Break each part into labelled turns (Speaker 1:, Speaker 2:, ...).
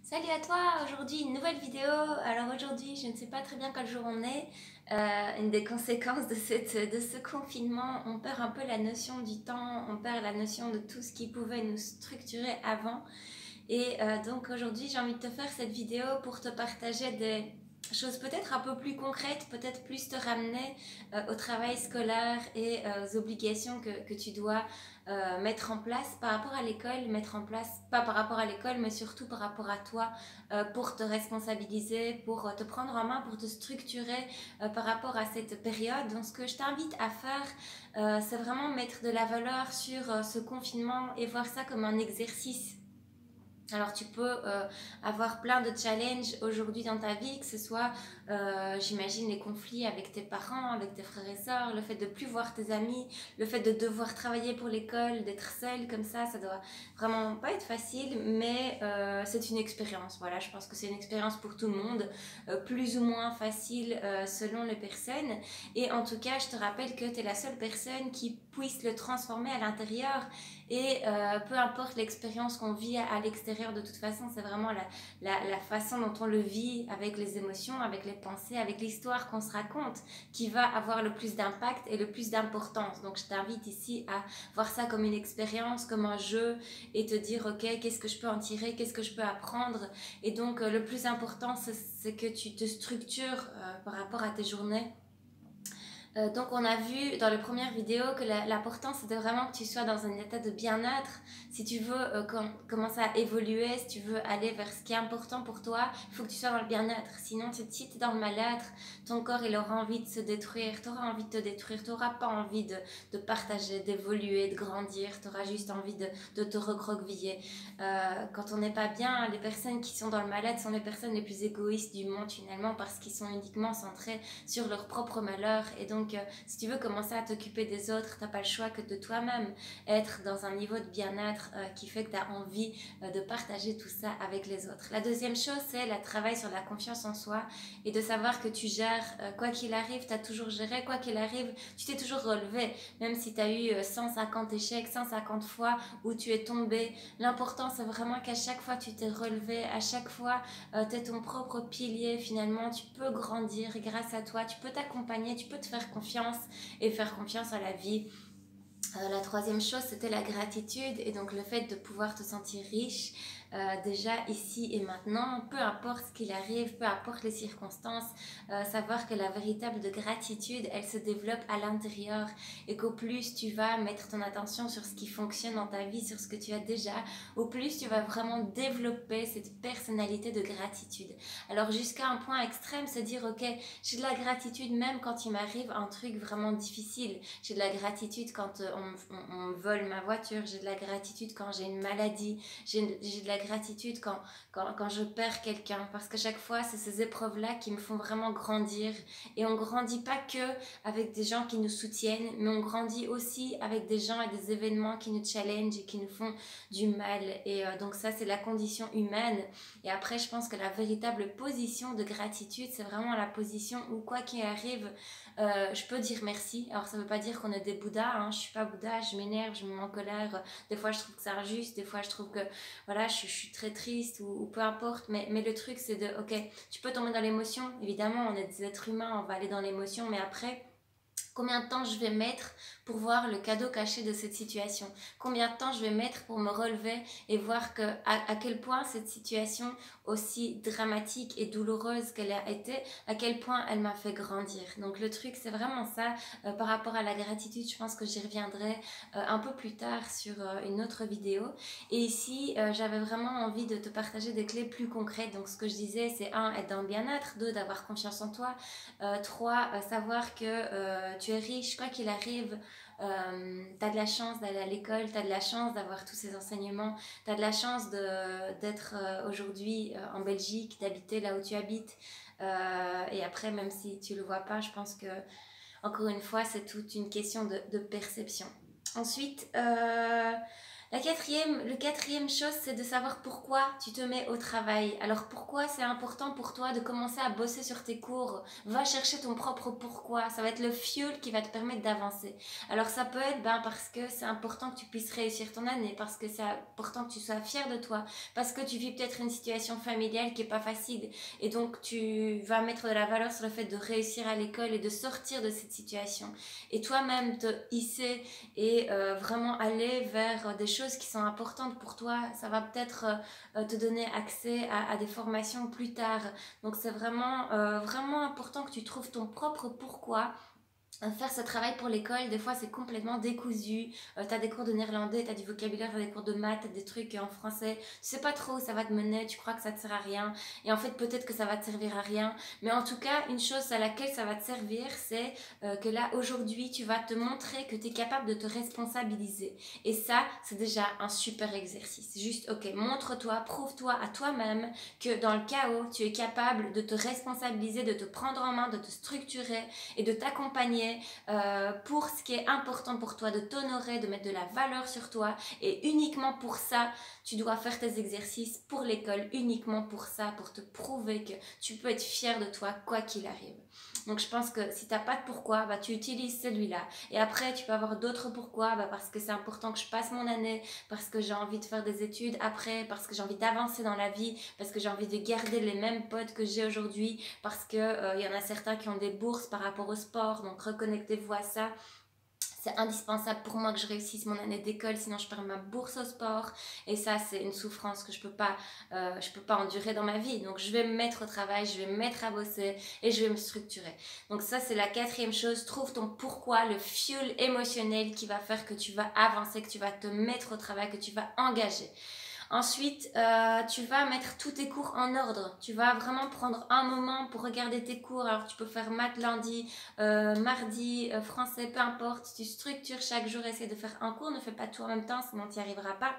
Speaker 1: Salut à toi, aujourd'hui une nouvelle vidéo. Alors aujourd'hui je ne sais pas très bien quel jour on est. Une des conséquences de ce confinement, on perd un peu la notion du temps, on perd la notion de tout ce qui pouvait nous structurer avant. Et donc aujourd'hui j'ai envie de te faire cette vidéo pour te partager des choses peut-être un peu plus concrètes, peut-être plus te ramener au travail scolaire et aux obligations que tu dois mettre en place par rapport à l'école, mettre en place, pas par rapport à l'école, mais surtout par rapport à toi, pour te responsabiliser, pour te prendre en main, pour te structurer par rapport à cette période. Donc ce que je t'invite à faire, c'est vraiment mettre de la valeur sur ce confinement et voir ça comme un exercice. Alors tu peux avoir plein de challenges aujourd'hui dans ta vie, que ce soit, j'imagine, les conflits avec tes parents, avec tes frères et sœurs, le fait de plus voir tes amis, le fait de devoir travailler pour l'école, d'être seule comme ça doit vraiment pas être facile, mais c'est une expérience. Voilà, je pense que c'est une expérience pour tout le monde, plus ou moins facile selon les personnes. Et en tout cas, je te rappelle que tu es la seule personne qui puisse le transformer à l'intérieur. Et peu importe l'expérience qu'on vit à l'extérieur, de toute façon, c'est vraiment la façon dont on le vit, avec les émotions, avec les pensées, avec l'histoire qu'on se raconte, qui va avoir le plus d'impact et le plus d'importance. Donc je t'invite ici à voir ça comme une expérience, comme un jeu, et te dire, ok, qu'est-ce que je peux en tirer, qu'est-ce que je peux apprendre. Et donc le plus important, c'est que tu te structures par rapport à tes journées. Donc on a vu dans les premières vidéos que l'important c'était vraiment que tu sois dans un état de bien-être. Si tu veux commencer à évoluer, si tu veux aller vers ce qui est important pour toi, il faut que tu sois dans le bien-être. Sinon, si tu es dans le mal-être, ton corps il aura envie de se détruire, tu auras envie de te détruire, tu n'auras pas envie de partager, d'évoluer, de grandir, tu auras juste envie de te recroqueviller. Quand on n'est pas bien, les personnes qui sont dans le mal-être sont les personnes les plus égoïstes du monde finalement, parce qu'ils sont uniquement centrés sur leur propre malheur. Et donc si tu veux commencer à t'occuper des autres, t'as pas le choix que de toi-même être dans un niveau de bien-être qui fait que tu as envie de partager tout ça avec les autres. La deuxième chose, c'est le travail sur la confiance en soi et de savoir que tu gères, quoi qu'il arrive, tu as toujours géré, quoi qu'il arrive, tu t'es toujours relevé, même si tu as eu 150 échecs, 150 fois où tu es tombé. L'important, c'est vraiment qu'à chaque fois tu t'es relevé, à chaque fois tu es ton propre pilier finalement, tu peux grandir grâce à toi, tu peux t'accompagner, tu peux te faire confiance et faire confiance à la vie. La troisième chose, c'était la gratitude et donc le fait de pouvoir te sentir riche déjà ici et maintenant, peu importe ce qu'il arrive, peu importe les circonstances, savoir que la véritable de gratitude, elle se développe à l'intérieur et qu'au plus tu vas mettre ton attention sur ce qui fonctionne dans ta vie, sur ce que tu as déjà, au plus tu vas vraiment développer cette personnalité de gratitude. Alors jusqu'à un point extrême, se dire ok, j'ai de la gratitude même quand il m'arrive un truc vraiment difficile, j'ai de la gratitude quand on vole ma voiture, j'ai de la gratitude quand j'ai une maladie, j'ai de la gratitude quand je perds quelqu'un, parce qu'à chaque fois c'est ces épreuves là qui me font vraiment grandir. Et on grandit pas que avec des gens qui nous soutiennent, mais on grandit aussi avec des gens et des événements qui nous challenge et qui nous font du mal. Et donc ça c'est la condition humaine. Et après je pense que la véritable position de gratitude, c'est vraiment la position où quoi qu'il arrive, je peux dire merci. Alors ça veut pas dire qu'on est des bouddhas, hein. Je suis pas bouddha, je m'énerve, je me mets en colère, des fois je trouve que c'est injuste, des fois je trouve que voilà, je suis très triste ou peu importe, mais le truc c'est de ok, tu peux tomber dans l'émotion, évidemment on est des êtres humains, on va aller dans l'émotion, mais après combien de temps je vais mettre pour voir le cadeau caché de cette situation, combien de temps je vais mettre pour me relever et voir à quel point cette situation, aussi dramatique et douloureuse qu'elle a été, à quel point elle m'a fait grandir. Donc le truc c'est vraiment ça. Par rapport à la gratitude, je pense que j'y reviendrai un peu plus tard sur une autre vidéo. Et ici j'avais vraiment envie de te partager des clés plus concrètes. Donc ce que je disais, c'est 1, être dans le bien-être, 2, d'avoir confiance en toi, 3, savoir que tu es riche, quoi qu'il arrive, tu as de la chance d'aller à l'école, tu as de la chance d'avoir tous ces enseignements, tu as de la chance d'être aujourd'hui en Belgique, d'habiter là où tu habites. Et après, même si tu le vois pas, je pense que, encore une fois, c'est toute une question de perception. Ensuite, Le quatrième chose, c'est de savoir pourquoi tu te mets au travail. Alors pourquoi c'est important pour toi de commencer à bosser sur tes cours? Va chercher ton propre pourquoi. Ça va être le fuel qui va te permettre d'avancer. Alors ça peut être parce que c'est important que tu puisses réussir ton année, parce que c'est important que tu sois fier de toi, parce que tu vis peut-être une situation familiale qui est pas facile et donc tu vas mettre de la valeur sur le fait de réussir à l'école et de sortir de cette situation. Et toi-même te hisser et vraiment aller vers des choses qui sont importantes pour toi. Ça va peut-être te donner accès à des formations plus tard. Donc c'est vraiment important que tu trouves ton propre pourquoi. Faire ce travail pour l'école, des fois c'est complètement décousu. T'as des cours de néerlandais, t'as du vocabulaire, t'as des cours de maths, t'as des trucs en français. Tu sais pas trop où ça va te mener, tu crois que ça te sert à rien. Et en fait, peut-être que ça va te servir à rien. Mais en tout cas, une chose à laquelle ça va te servir, c'est que là, aujourd'hui, tu vas te montrer que tu es capable de te responsabiliser. Et ça, c'est déjà un super exercice. Juste, ok, montre-toi, prouve-toi à toi-même que dans le chaos, tu es capable de te responsabiliser, de te prendre en main, de te structurer et de t'accompagner pour ce qui est important pour toi, de t'honorer, de mettre de la valeur sur toi. Et uniquement pour ça, tu dois faire tes exercices pour l'école, uniquement pour ça, pour te prouver que tu peux être fier de toi quoi qu'il arrive. Donc je pense que si tu n'as pas de pourquoi, tu utilises celui-là. Et après, tu peux avoir d'autres pourquoi, parce que c'est important que je passe mon année, parce que j'ai envie de faire des études après, parce que j'ai envie d'avancer dans la vie, parce que j'ai envie de garder les mêmes potes que j'ai aujourd'hui, parce que y en a certains qui ont des bourses par rapport au sport, donc reconnectez-vous à ça. C'est indispensable pour moi que je réussisse mon année d'école, sinon je perds ma bourse au sport. Et ça, c'est une souffrance que je peux pas endurer dans ma vie. Donc, je vais me mettre au travail, je vais me mettre à bosser et je vais me structurer. Donc, ça, c'est la quatrième chose. Trouve ton pourquoi, le fuel émotionnel qui va faire que tu vas avancer, que tu vas te mettre au travail, que tu vas engager. Ensuite, tu vas mettre tous tes cours en ordre. Tu vas vraiment prendre un moment pour regarder tes cours. Alors, tu peux faire maths lundi, mardi, français, peu importe. Tu structures chaque jour, essaie de faire un cours. Ne fais pas tout en même temps, sinon tu n'y arriveras pas.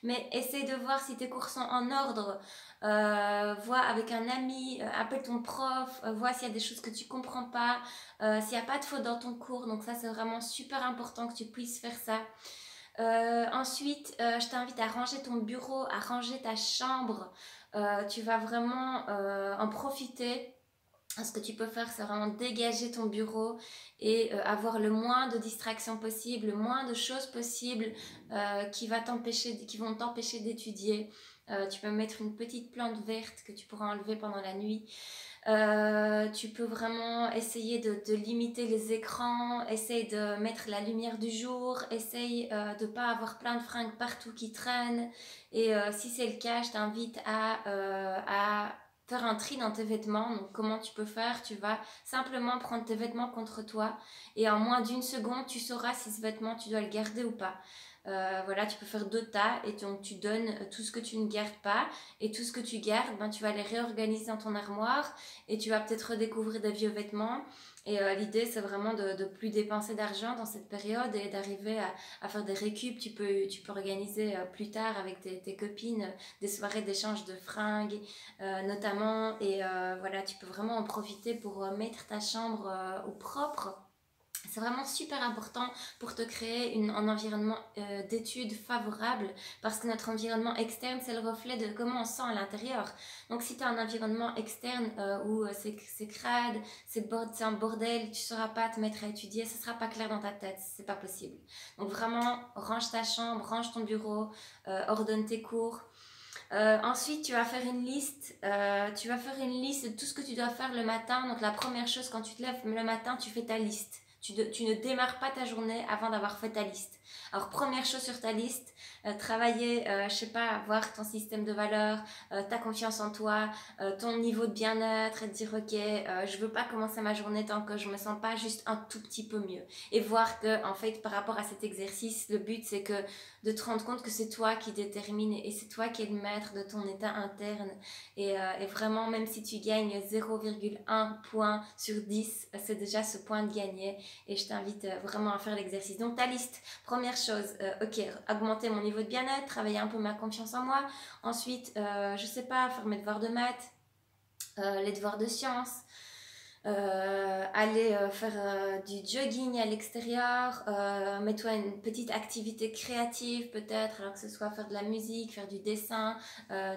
Speaker 1: Mais essaie de voir si tes cours sont en ordre. Vois avec un ami, appelle ton prof, vois s'il y a des choses que tu comprends pas, s'il n'y a pas de faute dans ton cours. Donc ça, c'est vraiment super important que tu puisses faire ça. Ensuite, je t'invite à ranger ton bureau, à ranger ta chambre. Tu vas vraiment en profiter. Ce que tu peux faire, c'est vraiment dégager ton bureau et avoir le moins de distractions possible, le moins de choses possibles qui vont t'empêcher d'étudier. Tu peux mettre une petite plante verte que tu pourras enlever pendant la nuit. Tu peux vraiment essayer de limiter les écrans, essaye de mettre la lumière du jour, essaye de ne pas avoir plein de fringues partout qui traînent. Et si c'est le cas, je t'invite à faire un tri dans tes vêtements. Donc comment tu peux faire? Tu vas simplement prendre tes vêtements contre toi et en moins d'une seconde, tu sauras si ce vêtement, tu dois le garder ou pas. Voilà, tu peux faire 2 tas et donc tu donnes tout ce que tu ne gardes pas et tout ce que tu gardes, tu vas les réorganiser dans ton armoire et tu vas peut-être redécouvrir des vieux vêtements. Et l'idée, c'est vraiment de plus dépenser d'argent dans cette période et d'arriver à faire des récup. Tu peux organiser plus tard avec tes copines des soirées d'échange de fringues notamment. Et voilà, tu peux vraiment en profiter pour mettre ta chambre au propre. C'est vraiment super important pour te créer un environnement d'études favorable parce que notre environnement externe, c'est le reflet de comment on se sent à l'intérieur. Donc si tu as un environnement externe où c'est crade, c'est un bordel, tu ne sauras pas te mettre à étudier, ce ne sera pas clair dans ta tête, c'est pas possible. Donc vraiment, range ta chambre, range ton bureau, ordonne tes cours. Ensuite, tu vas faire une liste. De tout ce que tu dois faire le matin. Donc la première chose, quand tu te lèves le matin, tu fais ta liste. Tu ne démarres pas ta journée avant d'avoir fait ta liste. Alors première chose sur ta liste, travailler, je sais pas, voir ton système de valeurs, ta confiance en toi, ton niveau de bien-être et te dire ok, je veux pas commencer ma journée tant que je me sens pas juste un tout petit peu mieux. Et voir que en fait par rapport à cet exercice, le but c'est que de te rendre compte que c'est toi qui détermine et c'est toi qui es le maître de ton état interne. Et vraiment, même si tu gagnes 0,1 point sur 10, c'est déjà ce point de gagner. Et je t'invite vraiment à faire l'exercice. Donc ta liste, première chose, ok, augmenter mon niveau de bien-être, travailler un peu ma confiance en moi. Ensuite, je sais pas, faire mes devoirs de maths, les devoirs de sciences. aller faire du jogging à l'extérieur, mets-toi une petite activité créative peut-être, alors que ce soit faire de la musique, faire du dessin,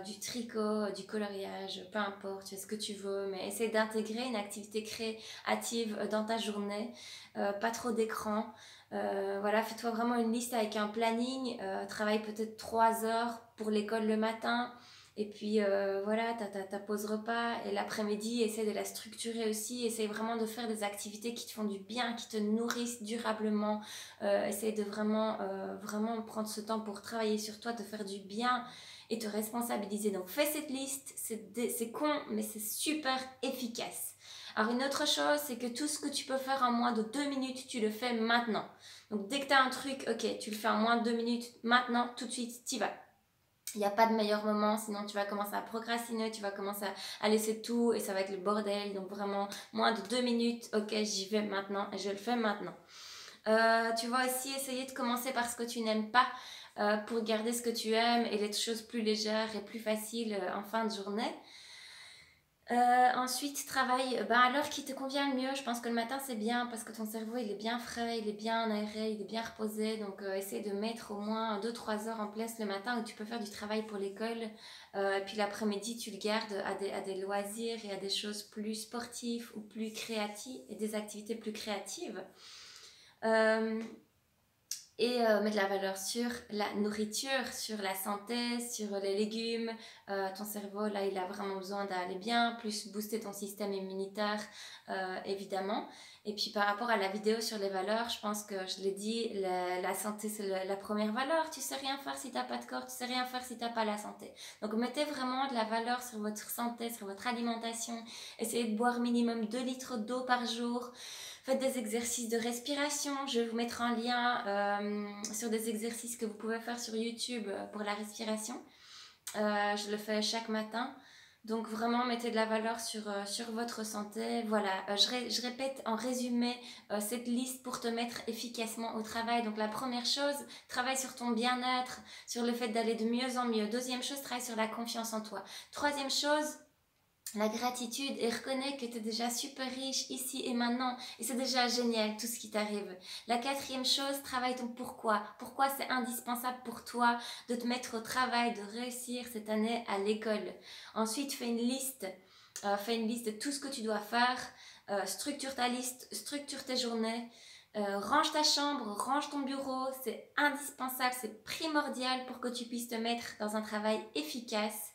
Speaker 1: du tricot, du coloriage, peu importe, tu fais ce que tu veux, mais essaie d'intégrer une activité créative dans ta journée, pas trop d'écran. Voilà, fais-toi vraiment une liste avec un planning, travaille peut-être 3 heures pour l'école le matin, et puis voilà, ta pause repas, et l'après-midi, essaie de la structurer aussi, essaie vraiment de faire des activités qui te font du bien, qui te nourrissent durablement, essaie de vraiment prendre ce temps pour travailler sur toi, te faire du bien et te responsabiliser. Donc fais cette liste, c'est con, mais c'est super efficace. Alors une autre chose, c'est que tout ce que tu peux faire en moins de 2 minutes, tu le fais maintenant. Donc dès que tu as un truc, ok, tu le fais en moins de 2 minutes, maintenant, tout de suite, t'y vas. Il n'y a pas de meilleur moment, sinon tu vas commencer à procrastiner, tu vas commencer à laisser tout et ça va être le bordel. Donc vraiment, moins de 2 minutes, ok, j'y vais maintenant et je le fais maintenant. Tu vas aussi essayer de commencer par ce que tu n'aimes pas pour garder ce que tu aimes et les choses plus légères et plus faciles en fin de journée. Ensuite, travaille à l'heure qui te convient le mieux. Je pense que le matin c'est bien parce que ton cerveau il est bien frais, il est bien aéré, il est bien reposé. Donc essaie de mettre au moins 2-3 heures en place le matin où tu peux faire du travail pour l'école. Et puis l'après-midi tu le gardes à des loisirs et à des choses plus sportives ou plus créatives et des activités plus créatives. Et mettre la valeur sur la nourriture, sur la santé, sur les légumes. Ton cerveau, là, il a vraiment besoin d'aller bien, plus booster ton système immunitaire, évidemment. Et puis par rapport à la vidéo sur les valeurs, je pense que je l'ai dit, la santé, c'est la première valeur. Tu sais rien faire si tu n'as pas de corps, tu sais rien faire si tu n'as pas la santé. Donc mettez vraiment de la valeur sur votre santé, sur votre alimentation. Essayez de boire minimum 2 litres d'eau par jour. Faites des exercices de respiration. Je vais vous mettre un lien sur des exercices que vous pouvez faire sur YouTube pour la respiration. Je le fais chaque matin. Donc vraiment, mettez de la valeur sur votre santé. Voilà, je répète en résumé cette liste pour te mettre efficacement au travail. Donc la première chose, travaille sur ton bien-être, sur le fait d'aller de mieux en mieux. Deuxième chose, travaille sur la confiance en toi. Troisième chose, la gratitude, et reconnais que tu es déjà super riche ici et maintenant et c'est déjà génial tout ce qui t'arrive. La quatrième chose, travaille ton pourquoi. Pourquoi c'est indispensable pour toi de te mettre au travail, de réussir cette année à l'école. Ensuite, fais une liste de tout ce que tu dois faire, structure ta liste, structure tes journées. Range ta chambre, range ton bureau, c'est indispensable, c'est primordial pour que tu puisses te mettre dans un travail efficace.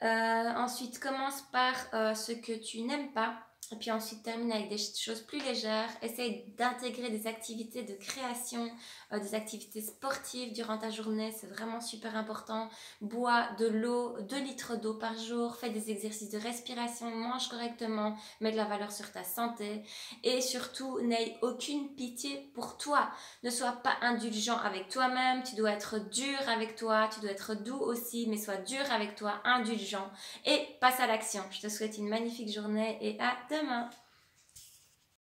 Speaker 1: Ensuite, commence par ce que tu n'aimes pas. Et puis ensuite, termine avec des choses plus légères. Essaye d'intégrer des activités de création, des activités sportives durant ta journée. C'est vraiment super important. Bois de l'eau, 2 litres d'eau par jour. Fais des exercices de respiration. Mange correctement. Mets de la valeur sur ta santé. Et surtout, n'aie aucune pitié pour toi. Ne sois pas indulgent avec toi-même. Tu dois être dur avec toi. Tu dois être doux aussi, mais sois dur avec toi, indulgent. Et passe à l'action. Je te souhaite une magnifique journée et à demain.